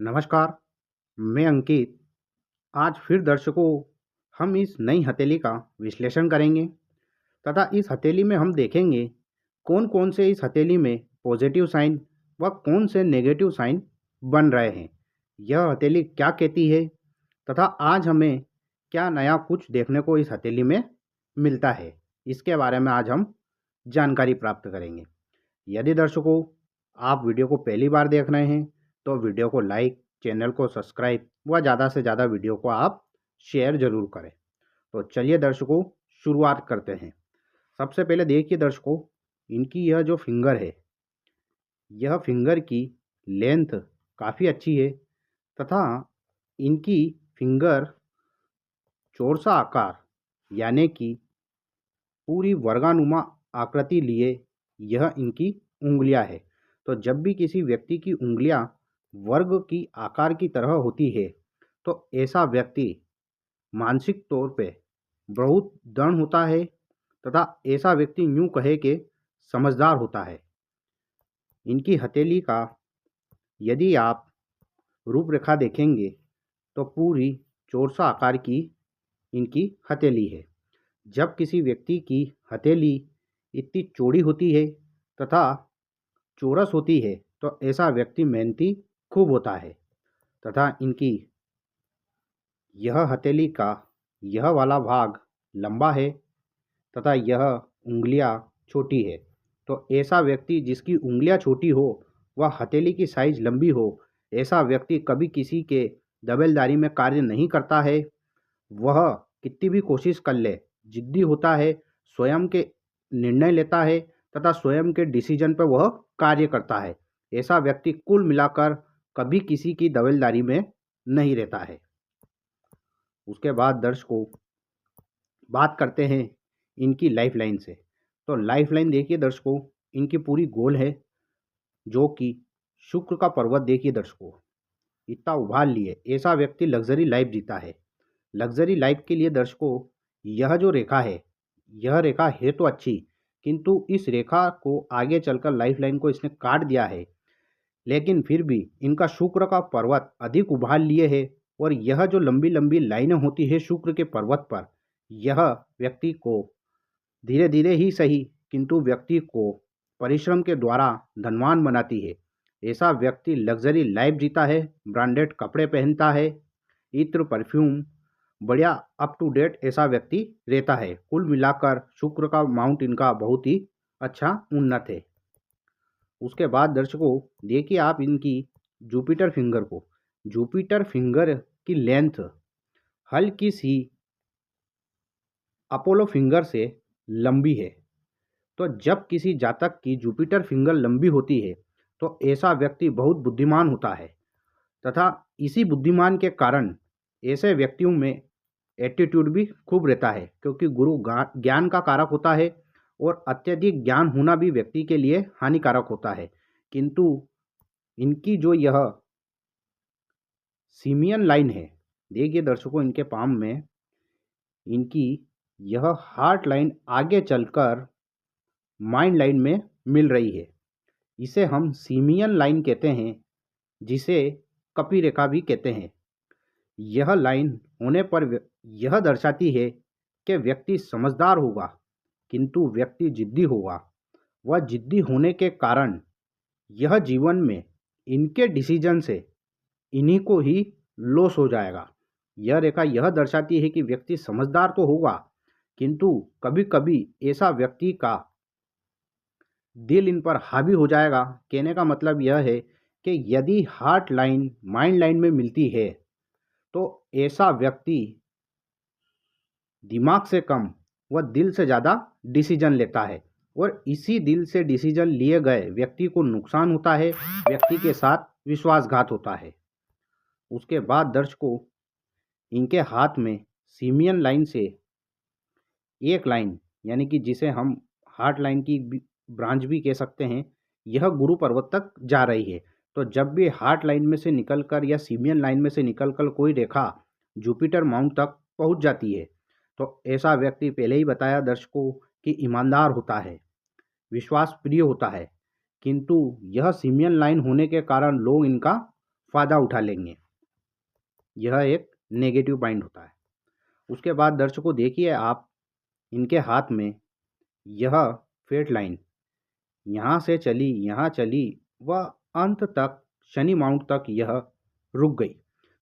नमस्कार, मैं अंकित। आज फिर दर्शकों हम इस नई हथेली का विश्लेषण करेंगे तथा इस हथेली में हम देखेंगे कौन कौन से इस हथेली में पॉजिटिव साइन व कौन से नेगेटिव साइन बन रहे हैं। यह हथेली क्या कहती है तथा आज हमें क्या नया कुछ देखने को इस हथेली में मिलता है, इसके बारे में आज हम जानकारी प्राप्त करेंगे। यदि दर्शकों आप वीडियो को पहली बार देख रहे हैं तो वीडियो को लाइक, चैनल को सब्सक्राइब व ज़्यादा से ज़्यादा वीडियो को आप शेयर ज़रूर करें। तो चलिए दर्शकों शुरुआत करते हैं। सबसे पहले देखिए दर्शकों, इनकी यह जो फिंगर है, यह फिंगर की लेंथ काफ़ी अच्छी है तथा इनकी फिंगर चौरसा आकार यानी कि पूरी वर्गानुमा आकृति लिए यह इनकी उंगलियां है। तो जब भी किसी व्यक्ति की उंगलियां वर्ग की आकार की तरह होती है तो ऐसा व्यक्ति मानसिक तौर पे बहुत दृढ़ होता है तथा ऐसा व्यक्ति यूं कहे कि समझदार होता है। इनकी हथेली का यदि आप रूपरेखा देखेंगे तो पूरी चौरसा आकार की इनकी हथेली है। जब किसी व्यक्ति की हथेली इतनी चौड़ी होती है तथा चौरस होती है तो ऐसा व्यक्ति मेहनती खूब होता है तथा इनकी यह हथेली का यह वाला भाग लंबा है तथा यह उंगलियां छोटी है। तो ऐसा व्यक्ति जिसकी उंगलियां छोटी हो वह हथेली की साइज लंबी हो, ऐसा व्यक्ति कभी किसी के दबेलदारी में कार्य नहीं करता है। वह कितनी भी कोशिश कर ले, जिद्दी होता है, स्वयं के निर्णय लेता है तथा स्वयं के डिसीजन पर वह कार्य करता है। ऐसा व्यक्ति कुल मिलाकर कभी किसी की दबेलदारी में नहीं रहता है। उसके बाद दर्शकों बात करते हैं इनकी लाइफ लाइन से। तो लाइफ लाइन देखिए दर्शकों, इनकी पूरी गोल है जो कि शुक्र का पर्वत देखिए दर्शकों, इतना उभार लिए ऐसा व्यक्ति लग्जरी लाइफ जीता है। लग्जरी लाइफ के लिए दर्शकों यह जो रेखा है, यह रेखा है तो अच्छी, किंतु इस रेखा को आगे चलकर लाइफ लाइन को इसने काट दिया है। लेकिन फिर भी इनका शुक्र का पर्वत अधिक उभार लिए है और यह जो लंबी लंबी लाइनें होती है शुक्र के पर्वत पर, यह व्यक्ति को धीरे धीरे ही सही किंतु व्यक्ति को परिश्रम के द्वारा धनवान बनाती है। ऐसा व्यक्ति लग्जरी लाइफ जीता है, ब्रांडेड कपड़े पहनता है, इत्र परफ्यूम बढ़िया अप टू डेट ऐसा व्यक्ति रहता है। कुल मिलाकर शुक्र का माउंट इनका बहुत ही अच्छा उन्नत है। उसके बाद दर्शकों देखिए आप इनकी जुपिटर फिंगर को। जुपिटर फिंगर की लेंथ हल्की सी अपोलो फिंगर से लंबी है। तो जब किसी जातक की जुपिटर फिंगर लंबी होती है तो ऐसा व्यक्ति बहुत बुद्धिमान होता है तथा इसी बुद्धिमान के कारण ऐसे व्यक्तियों में एटीट्यूड भी खूब रहता है, क्योंकि गुरु ज्ञान का कारक होता है और अत्यधिक ज्ञान होना भी व्यक्ति के लिए हानिकारक होता है। किंतु इनकी जो यह सीमियन लाइन है, देखिए दर्शकों इनके पाम में इनकी यह हार्ट लाइन आगे चलकर माइंड लाइन में मिल रही है। इसे हम सीमियन लाइन कहते हैं, जिसे कपी रेखा भी कहते हैं। यह लाइन होने पर यह दर्शाती है कि व्यक्ति समझदार होगा किंतु व्यक्ति जिद्दी होगा। वह जिद्दी होने के कारण यह जीवन में इनके डिसीजन से इन्हीं को ही लॉस हो जाएगा। यह रेखा यह दर्शाती है कि व्यक्ति समझदार तो होगा किंतु कभी कभी ऐसा व्यक्ति का दिल इन पर हावी हो जाएगा। कहने का मतलब यह है कि यदि हार्ट लाइन माइंड लाइन में मिलती है तो ऐसा व्यक्ति दिमाग से कम व दिल से ज़्यादा डिसीजन लेता है और इसी दिल से डिसीजन लिए गए व्यक्ति को नुकसान होता है, व्यक्ति के साथ विश्वासघात होता है। उसके बाद दर्शकों इनके हाथ में सीमियन लाइन से एक लाइन यानी कि जिसे हम हार्ट लाइन की ब्रांच भी कह सकते हैं, यह गुरु पर्वत तक जा रही है। तो जब भी हार्ट लाइन में से निकलकर या सीमियन लाइन में से निकलकर कोई रेखा जुपिटर माउंट तक पहुंच जाती है तो ऐसा व्यक्ति पहले ही बताया दर्शकों कि ईमानदार होता है, विश्वास प्रिय होता है। किंतु यह सीमियन लाइन होने के कारण लोग इनका फ़ायदा उठा लेंगे। यह एक नेगेटिव पॉइंट होता है। उसके बाद दर्शकों देखिए आप, इनके हाथ में यह फेट लाइन यहाँ से चली, यहाँ चली व अंत तक शनि माउंट तक यह रुक गई।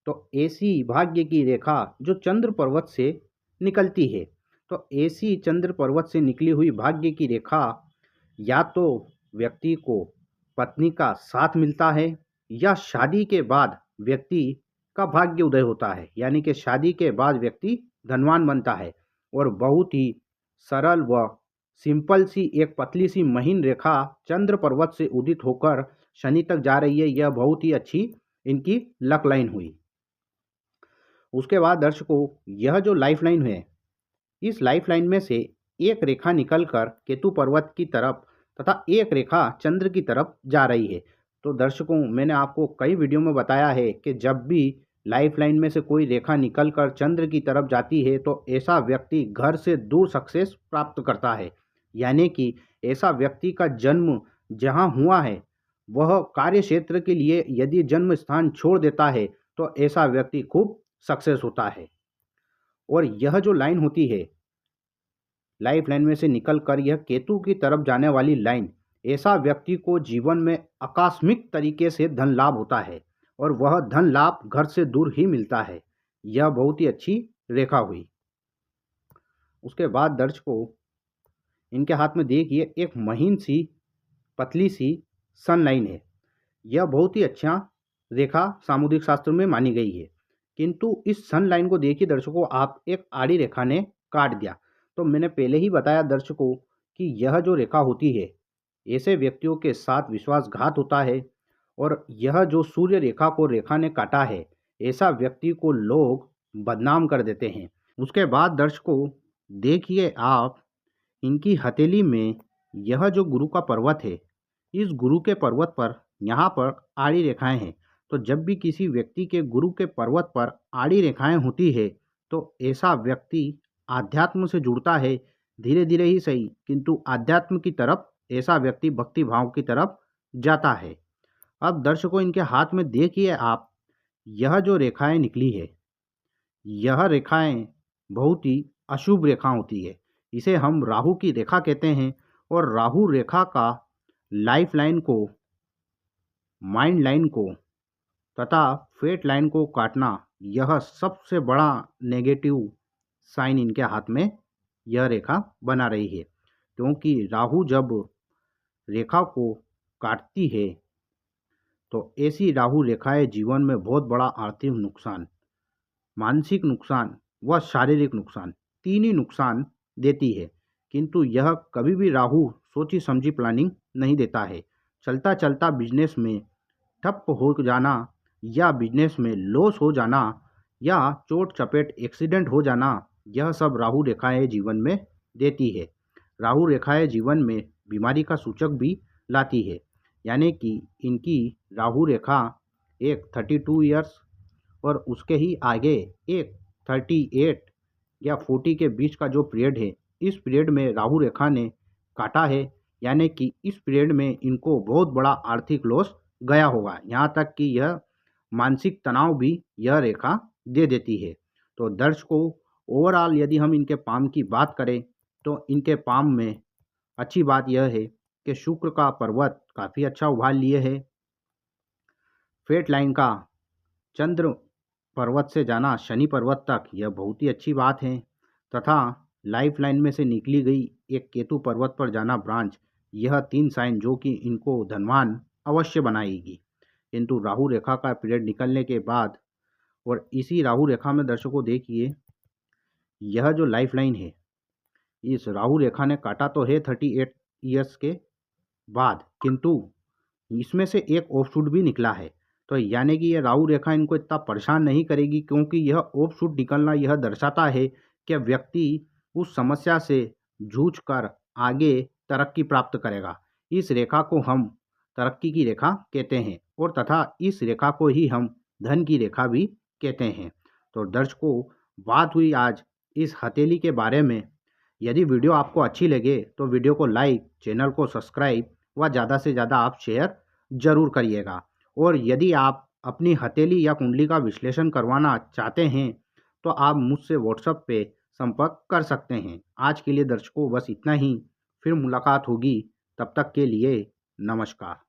तो ऐसी भाग्य की रेखा जो चंद्र पर्वत से निकलती है, तो ऐसी चंद्र पर्वत से निकली हुई भाग्य की रेखा या तो व्यक्ति को पत्नी का साथ मिलता है या शादी के बाद व्यक्ति का भाग्य उदय होता है, यानी कि शादी के बाद व्यक्ति धनवान बनता है। और बहुत ही सरल व सिंपल सी एक पतली सी महीन रेखा चंद्र पर्वत से उदित होकर शनि तक जा रही है। यह बहुत ही अच्छी इनकी लक लाइन हुई। उसके बाद दर्शकों, यह जो लाइफ लाइन है, इस लाइफ लाइन में से एक रेखा निकलकर केतु पर्वत की तरफ तथा एक रेखा चंद्र की तरफ जा रही है। तो दर्शकों, मैंने आपको कई वीडियो में बताया है कि जब भी लाइफ लाइन में से कोई रेखा निकलकर चंद्र की तरफ जाती है तो ऐसा व्यक्ति घर से दूर सक्सेस प्राप्त करता है, यानी कि ऐसा व्यक्ति का जन्म जहाँ हुआ है वह कार्य क्षेत्र के लिए यदि जन्म स्थान छोड़ देता है तो ऐसा व्यक्ति खूब सक्सेस होता है। और यह जो लाइन होती है, लाइफ लाइन में से निकलकर यह केतु की तरफ जाने वाली लाइन, ऐसा व्यक्ति को जीवन में आकस्मिक तरीके से धन लाभ होता है और वह धन लाभ घर से दूर ही मिलता है। यह बहुत ही अच्छी रेखा हुई। उसके बाद दर्शकों, इनके हाथ में देखिए एक महीन सी पतली सी सन लाइन है। यह बहुत ही अच्छा रेखा सामुद्रिक शास्त्र में मानी गई है, किंतु इस सन लाइन को देखिए दर्शकों आप, एक आड़ी रेखा ने काट दिया। तो मैंने पहले ही बताया दर्शकों कि यह जो रेखा होती है, ऐसे व्यक्तियों के साथ विश्वासघात होता है और यह जो सूर्य रेखा को रेखा ने काटा है, ऐसा व्यक्ति को लोग बदनाम कर देते हैं। उसके बाद दर्शकों देखिए आप, इनकी हथेली में यह जो गुरु का पर्वत है, इस गुरु के पर्वत पर यहाँ पर आड़ी रेखाएं हैं। तो जब भी किसी व्यक्ति के गुरु के पर्वत पर आड़ी रेखाएं होती है तो ऐसा व्यक्ति आध्यात्म से जुड़ता है, धीरे धीरे ही सही, किंतु आध्यात्म की तरफ ऐसा व्यक्ति भक्ति भाव की तरफ जाता है। अब दर्शकों इनके हाथ में देखिए आप, यह जो रेखाएं निकली है, यह रेखाएं बहुत ही अशुभ रेखा होती है। इसे हम राहु की रेखा कहते हैं और राहु रेखा का लाइफ लाइन को, माइंड लाइन को तथा फेट लाइन को काटना, यह सबसे बड़ा नेगेटिव साइन इनके हाथ में यह रेखा बना रही है। क्योंकि राहु जब रेखा को काटती है तो ऐसी राहु रेखाएं जीवन में बहुत बड़ा आर्थिक नुकसान, मानसिक नुकसान व शारीरिक नुकसान, तीन ही नुकसान देती है। किंतु यह कभी भी राहु सोची समझी प्लानिंग नहीं देता है। चलता चलता बिजनेस में ठप हो जाना या बिजनेस में लॉस हो जाना या चोट चपेट एक्सीडेंट हो जाना, यह सब राहु रेखाएं जीवन में देती है। राहु रेखाएं जीवन में बीमारी का सूचक भी लाती है, यानी कि इनकी राहु रेखा एक 32 ईयर्स और उसके ही आगे एक 38 या 40 के बीच का जो पीरियड है, इस पीरियड में राहु रेखा ने काटा है, यानी कि इस पीरियड में इनको बहुत बड़ा आर्थिक लॉस गया होगा। यहाँ तक कि यह मानसिक तनाव भी यह रेखा दे देती है। तो दर्शकों ओवरऑल यदि हम इनके पाम की बात करें तो इनके पाम में अच्छी बात यह है कि शुक्र का पर्वत काफ़ी अच्छा उभार लिए है। फेट लाइन का चंद्र पर्वत से जाना शनि पर्वत तक, यह बहुत ही अच्छी बात है। तथा लाइफ लाइन में से निकली गई एक केतु पर्वत पर जाना ब्रांच, यह 3 साइन जो कि इनको धनवान अवश्य बनाएगी। किंतु राहु रेखा का पीरियड निकलने के बाद और इसी राहु रेखा में दर्शकों देखिए, यह जो लाइफ लाइन है, इस राहु रेखा ने काटा तो है 38 ईयर्स के बाद, किंतु इसमें से एक ऑफशूट भी निकला है। तो यानी कि यह राहु रेखा इनको इतना परेशान नहीं करेगी, क्योंकि यह ऑफशूट निकलना यह दर्शाता है कि व्यक्ति उस समस्या से जूझकर आगे तरक्की प्राप्त करेगा। इस रेखा को हम तरक्की की रेखा कहते हैं और तथा इस रेखा को ही हम धन की रेखा भी कहते हैं। तो दर्शकों बात हुई आज इस हथेली के बारे में। यदि वीडियो आपको अच्छी लगे तो वीडियो को लाइक, चैनल को सब्सक्राइब व ज़्यादा से ज़्यादा आप शेयर ज़रूर करिएगा। और यदि आप अपनी हथेली या कुंडली का विश्लेषण करवाना चाहते हैं तो आप मुझसे व्हाट्सएप पे संपर्क कर सकते हैं। आज के लिए दर्शकों बस इतना ही, फिर मुलाकात होगी, तब तक के लिए नमस्कार।